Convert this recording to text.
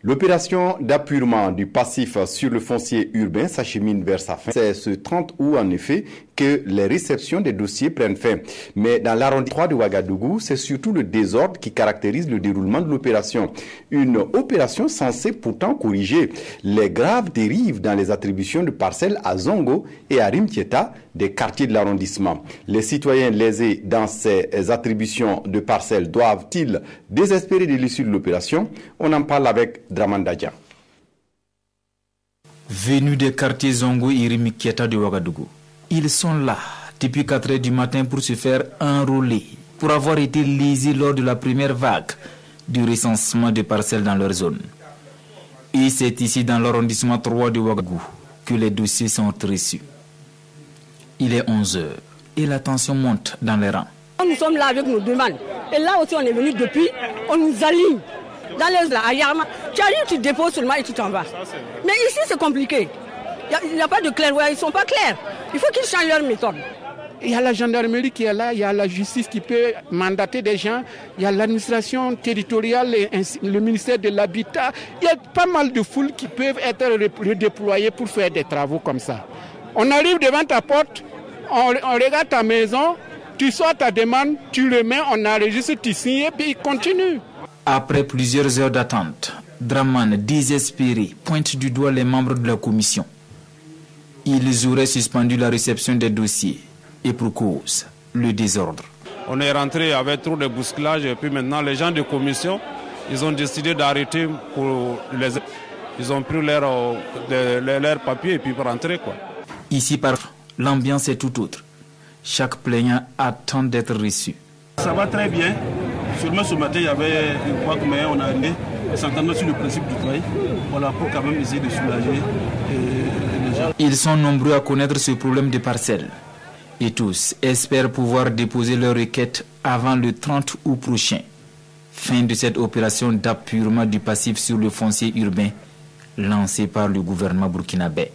L'opération d'appurement du passif sur le foncier urbain s'achemine vers sa fin. C'est ce 30 août en effet que les réceptions des dossiers prennent fin. Mais dans l'arrondissement de Ouagadougou, c'est surtout le désordre qui caractérise le déroulement de l'opération. Une opération censée pourtant corriger les graves dérives dans les attributions de parcelles à Zongo et à Rimtieta, des quartiers de l'arrondissement. Les citoyens lésés dans ces attributions de parcelles doivent-ils désespérer de l'issue de l'opération? On en parle avec Draman Dadja. Venus des quartiers Zongo et Rimtieta de Ouagadougou, ils sont là depuis 4 heures du matin pour se faire enrôler, pour avoir été lésés lors de la première vague du recensement des parcelles dans leur zone. Et c'est ici dans l'arrondissement 3 de Ouagadougou que les dossiers sont reçus. Il est 11 heures et la tension monte dans les rangs. Nous sommes là avec nos demandes. Et là aussi on est venu depuis, on nous aligne. Dans les là, à Yarma, tu arrives, tu déposes seulement et tu t'en vas. Mais ici c'est compliqué. Il n'y a pas de clair, ils ne sont pas clairs. Il faut qu'ils changent leur méthode. Il y a la gendarmerie qui est là, il y a la justice qui peut mandater des gens, il y a l'administration territoriale, le ministère de l'Habitat. Il y a pas mal de foules qui peuvent être redéployées pour faire des travaux comme ça. On arrive devant ta porte, on regarde ta maison, tu sors ta demande, tu le mets, on enregistre, tu signes et puis il continue. Après plusieurs heures d'attente, Draman, désespéré, pointe du doigt les membres de la commission. Ils auraient suspendu la réception des dossiers et pour cause, le désordre. On est rentré avec trop de bousculage et puis maintenant les gens de commission, ils ont décidé d'arrêter pour les... Ils ont pris leur papier et puis pour rentrer quoi. Ici, l'ambiance est tout autre. Chaque plaignant attend d'être reçu. Ça va très bien. Seulement ce matin, il y avait une fois que on a arrivé, s'entendant sur le principe du travail, voilà, pour quand même essayer de soulager les gens. Ils sont nombreux à connaître ce problème de parcelles. Et tous espèrent pouvoir déposer leur requête avant le 30 août prochain. Fin de cette opération d'appurement du passif sur le foncier urbain lancée par le gouvernement burkinabé.